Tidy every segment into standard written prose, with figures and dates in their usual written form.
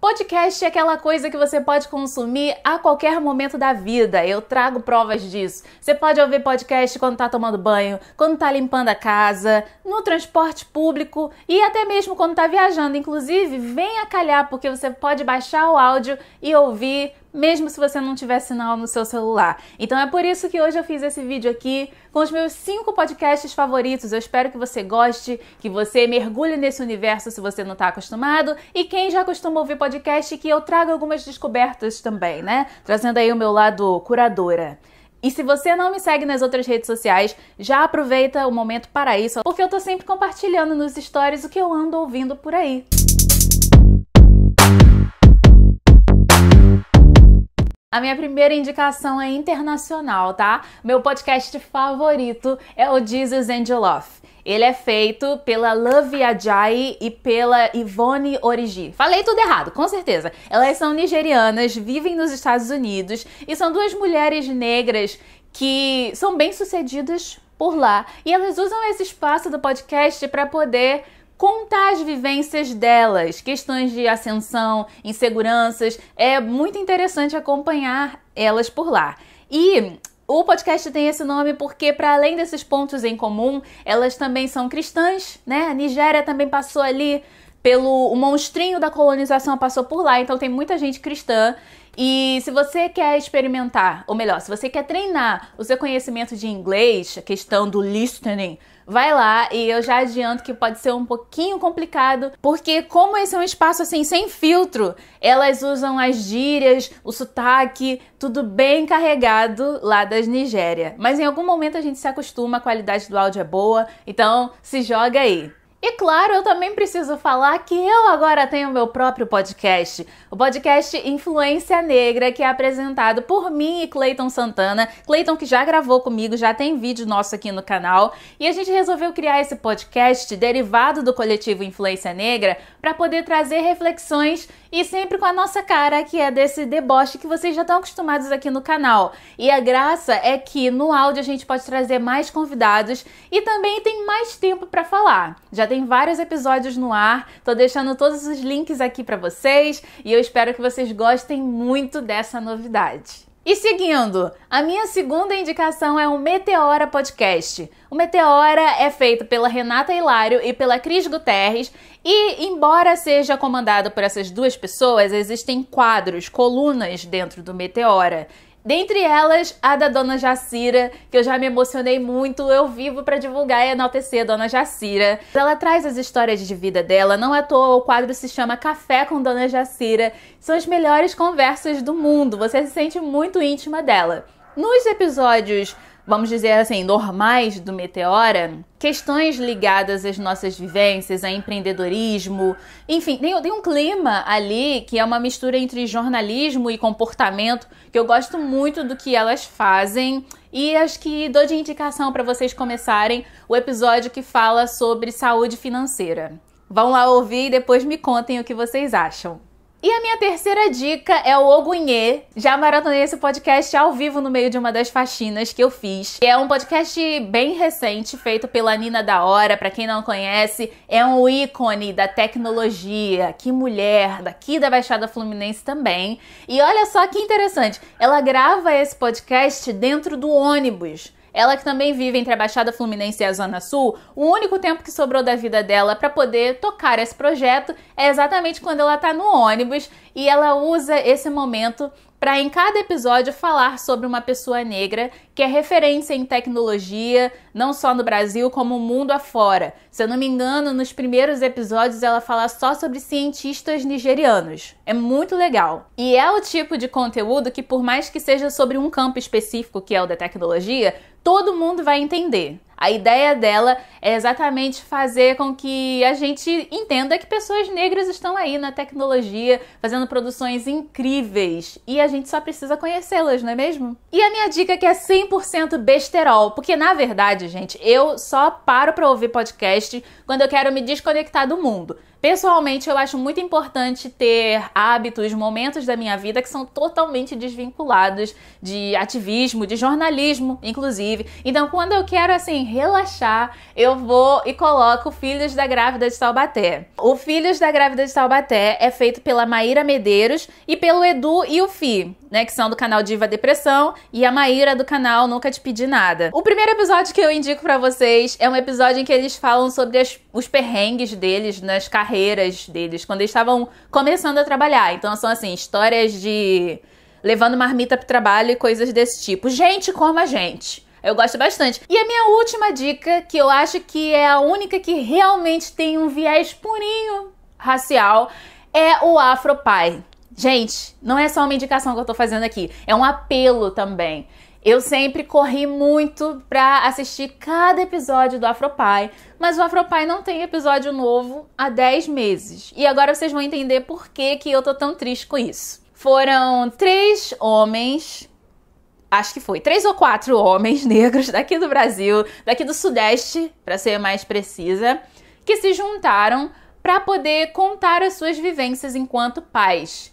Podcast é aquela coisa que você pode consumir a qualquer momento da vida. Eu trago provas disso. Você pode ouvir podcast quando tá tomando banho, quando tá limpando a casa, no transporte público e até mesmo quando tá viajando. Inclusive, venha calhar porque você pode baixar o áudio e ouvir mesmo se você não tiver sinal no seu celular. Então é por isso que hoje eu fiz esse vídeo aqui com os meus 5 podcasts favoritos. Eu espero que você goste, que você mergulhe nesse universo se você não está acostumado, e quem já costuma ouvir podcast, que eu trago algumas descobertas também, né? Trazendo aí o meu lado curadora. E se você não me segue nas outras redes sociais, já aproveita o momento para isso, porque eu tô sempre compartilhando nos stories o que eu ando ouvindo por aí. A minha primeira indicação é internacional, tá? Meu podcast favorito é o Jesus and Jollof. Ele é feito pela Luvvie Ajayi e pela Yvonne Orji. Falei tudo errado, com certeza. Elas são nigerianas, vivem nos Estados Unidos e são 2 mulheres negras que são bem-sucedidas por lá. E elas usam esse espaço do podcast para poder contar as vivências delas, questões de ascensão, inseguranças. É muito interessante acompanhar elas por lá. E o podcast tem esse nome porque, para além desses pontos em comum, elas também são cristãs, né? A Nigéria também passou ali o monstrinho da colonização passou por lá, então tem muita gente cristã. E se você quer experimentar, ou melhor, se você quer treinar o seu conhecimento de inglês, a questão do listening, vai lá, e eu já adianto que pode ser um pouquinho complicado, porque como esse é um espaço assim sem filtro, elas usam as gírias, o sotaque, tudo bem carregado lá das Nigéria. Mas em algum momento a gente se acostuma, a qualidade do áudio é boa, então se joga aí. E claro, eu também preciso falar que eu agora tenho meu próprio podcast, o podcast Influência Negra, que é apresentado por mim e Cleiton Santana. Cleiton que já gravou comigo, já tem vídeo nosso aqui no canal, e a gente resolveu criar esse podcast derivado do coletivo Influência Negra para poder trazer reflexões e sempre com a nossa cara, que é desse deboche que vocês já estão acostumados aqui no canal. E a graça é que no áudio a gente pode trazer mais convidados e também tem mais tempo para falar. Já tem vários episódios no ar, tô deixando todos os links aqui para vocês e eu espero que vocês gostem muito dessa novidade. E seguindo, a minha segunda indicação é o Meteora Podcast. O Meteora é feito pela Renata Hilário e pela Cris Guterres e, embora seja comandado por essas 2 pessoas, existem quadros, colunas dentro do Meteora. Dentre elas, a da Dona Jacira, que eu já me emocionei muito, eu vivo para divulgar e enaltecer a Dona Jacira. Ela traz as histórias de vida dela, não à toa o quadro se chama Café com Dona Jacira. São as melhores conversas do mundo, você se sente muito íntima dela. Nos episódios, vamos dizer assim, normais do Meteora, questões ligadas às nossas vivências, a empreendedorismo, enfim, tem um clima ali que é uma mistura entre jornalismo e comportamento, que eu gosto muito do que elas fazem, e acho que dou de indicação para vocês começarem o episódio que fala sobre saúde financeira. Vão lá ouvir e depois me contem o que vocês acham. E a minha terceira dica é o Ogunhê. Já maratonei esse podcast ao vivo no meio de uma das faxinas que eu fiz. É um podcast bem recente, feito pela Nina da Hora. Pra quem não conhece, é um ícone da tecnologia. Que mulher, daqui da Baixada Fluminense também. E olha só que interessante, ela grava esse podcast dentro do ônibus. Ela que também vive entre a Baixada Fluminense e a Zona Sul, o único tempo que sobrou da vida dela para poder tocar esse projeto é exatamente quando ela tá no ônibus, e ela usa esse momento para em cada episódio falar sobre uma pessoa negra que é referência em tecnologia, não só no Brasil, como o mundo afora. Se eu não me engano, nos primeiros episódios ela fala só sobre cientistas nigerianos. É muito legal. E é o tipo de conteúdo que, por mais que seja sobre um campo específico, que é o da tecnologia, todo mundo vai entender. A ideia dela é exatamente fazer com que a gente entenda que pessoas negras estão aí na tecnologia, fazendo produções incríveis, e a gente só precisa conhecê-las, não é mesmo? E a minha dica que é 100% besterol, porque na verdade, gente, eu só paro pra ouvir podcast quando eu quero me desconectar do mundo. Pessoalmente, eu acho muito importante ter hábitos, momentos da minha vida que são totalmente desvinculados de ativismo, de jornalismo, inclusive. Então, quando eu quero, assim, quiserem relaxar, eu vou e coloco Filhos da Grávida de Taubaté. O Filhos da Grávida de Taubaté é feito pela Maíra Medeiros e pelo Edu e o Fi, né, que são do canal Diva Depressão, e a Maíra do canal Nunca Te Pedi Nada. O primeiro episódio que eu indico pra vocês é um episódio em que eles falam sobre os perrengues deles nas carreiras deles, quando eles estavam começando a trabalhar. Então são assim, histórias de levando marmita pro trabalho e coisas desse tipo. Gente como a gente. Eu gosto bastante. E a minha última dica, que eu acho que é a única que realmente tem um viés purinho racial, é o Afropie. Gente, não é só uma indicação que eu tô fazendo aqui, é um apelo também. Eu sempre corri muito pra assistir cada episódio do Afropie, mas o Afropie não tem episódio novo há 10 meses. E agora vocês vão entender por que eu tô tão triste com isso. Foram 3 homens, acho que foi 3 ou 4 homens negros daqui do Brasil, daqui do Sudeste, pra ser mais precisa, que se juntaram pra poder contar as suas vivências enquanto pais.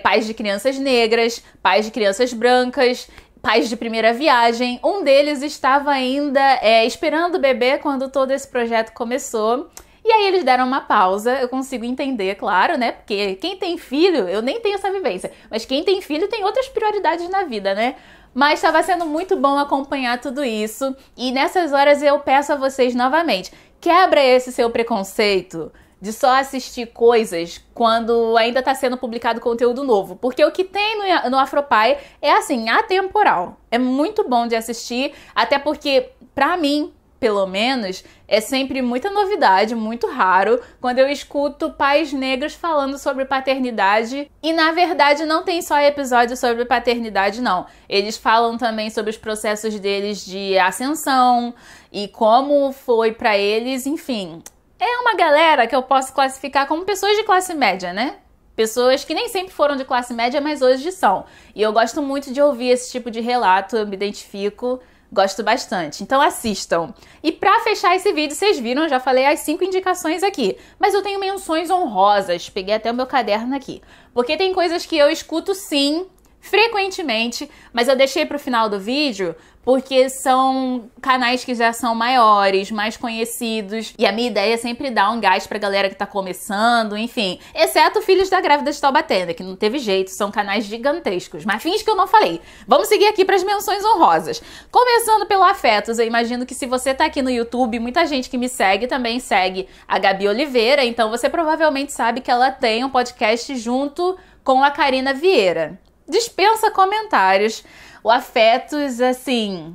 Pais de crianças negras, pais de crianças brancas, pais de primeira viagem. Um deles estava ainda esperando o bebê quando todo esse projeto começou. E aí eles deram uma pausa, eu consigo entender, claro, né? Porque quem tem filho, eu nem tenho essa vivência, mas quem tem filho tem outras prioridades na vida, né? Mas estava sendo muito bom acompanhar tudo isso. E nessas horas eu peço a vocês novamente, quebra esse seu preconceito de só assistir coisas quando ainda está sendo publicado conteúdo novo. Porque o que tem no Afropie é, assim, atemporal. É muito bom de assistir, até porque, pra mim, pelo menos, é sempre muita novidade, muito raro, quando eu escuto pais negros falando sobre paternidade. E, na verdade, não tem só episódio sobre paternidade, não. Eles falam também sobre os processos deles de ascensão e como foi pra eles, enfim. É uma galera que eu posso classificar como pessoas de classe média, né? Pessoas que nem sempre foram de classe média, mas hoje são. E eu gosto muito de ouvir esse tipo de relato, eu me identifico, gosto bastante. Então assistam. E pra fechar esse vídeo, vocês viram, eu já falei as 5 indicações aqui. Mas eu tenho menções honrosas, peguei até o meu caderno aqui. Porque tem coisas que eu escuto sim, frequentemente, mas eu deixei pro final do vídeo porque são canais que já são maiores, mais conhecidos, e a minha ideia é sempre dar um gás pra galera que tá começando, enfim, exceto Filhos da Grávida de Taubaté, que não teve jeito, são canais gigantescos, mas fins que eu não falei. Vamos seguir aqui pras menções honrosas. Começando pelo Afetos, eu imagino que se você tá aqui no YouTube, muita gente que me segue também segue a Gabi Oliveira, então você provavelmente sabe que ela tem um podcast junto com a Karina Vieira. Dispensa comentários. O Afetos, assim...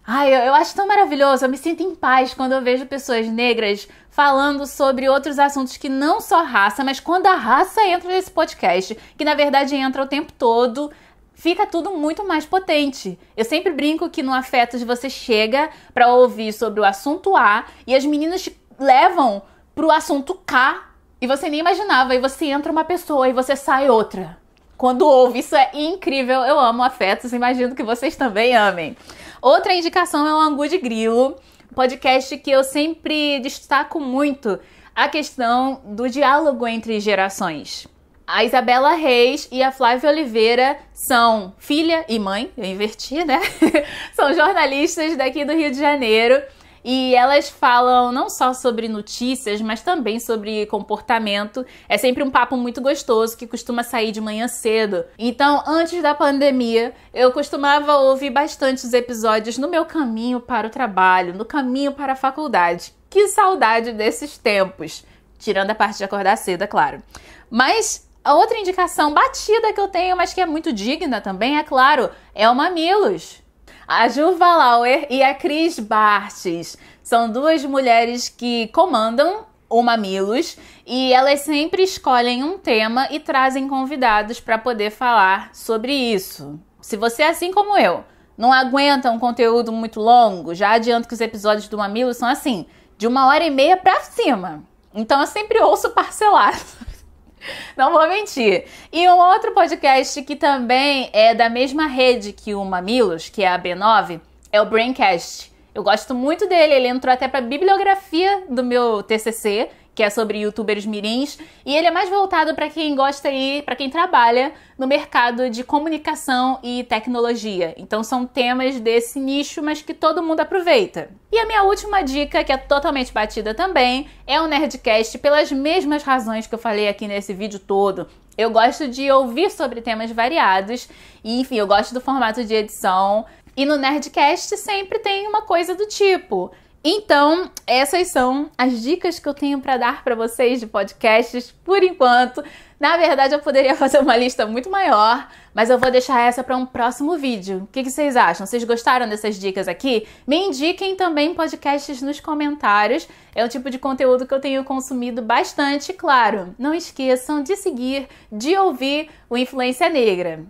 Ai, eu acho tão maravilhoso. Eu me sinto em paz quando eu vejo pessoas negras falando sobre outros assuntos que não só raça, mas quando a raça entra nesse podcast, que na verdade entra o tempo todo, fica tudo muito mais potente. Eu sempre brinco que no Afetos você chega pra ouvir sobre o assunto A e as meninas te levam pro assunto K e você nem imaginava. E você entra uma pessoa e você sai outra. Quando ouve, isso é incrível, eu amo Afetos, imagino que vocês também amem. Outra indicação é o Angu de Grilo, podcast que eu sempre destaco muito a questão do diálogo entre gerações. A Isabela Reis e a Flávia Oliveira são filha e mãe, eu inverti, né? São jornalistas daqui do Rio de Janeiro. E elas falam não só sobre notícias, mas também sobre comportamento. É sempre um papo muito gostoso, que costuma sair de manhã cedo. Então, antes da pandemia, eu costumava ouvir bastante os episódios no meu caminho para o trabalho, no caminho para a faculdade. Que saudade desses tempos! Tirando a parte de acordar cedo, é claro. Mas a outra indicação batida que eu tenho, mas que é muito digna também, é claro, é o Mamilos. A Juva Lauer e a Cris Bartes são 2 mulheres que comandam o Mamilos e elas sempre escolhem um tema e trazem convidados para poder falar sobre isso. Se você, assim como eu, não aguenta um conteúdo muito longo, já adianto que os episódios do Mamilos são assim, de 1h30 pra cima. Então eu sempre ouço parcelado. Não vou mentir. E um outro podcast que também é da mesma rede que o Mamilos, que é a B9, é o Braincast. Eu gosto muito dele, ele entrou até pra bibliografia do meu TCC, que é sobre youtubers mirins, e ele é mais voltado para quem gosta aí, para quem trabalha no mercado de comunicação e tecnologia. Então são temas desse nicho, mas que todo mundo aproveita. E a minha última dica, que é totalmente batida também, é o Nerdcast, pelas mesmas razões que eu falei aqui nesse vídeo todo. Eu gosto de ouvir sobre temas variados, e enfim, eu gosto do formato de edição, e no Nerdcast sempre tem uma coisa do tipo. Então, essas são as dicas que eu tenho para dar para vocês de podcasts por enquanto. Na verdade, eu poderia fazer uma lista muito maior, mas eu vou deixar essa para um próximo vídeo. O que vocês acham? Vocês gostaram dessas dicas aqui? Me indiquem também podcasts nos comentários. É um tipo de conteúdo que eu tenho consumido bastante, claro. Não esqueçam de seguir, de ouvir o Influência Negra.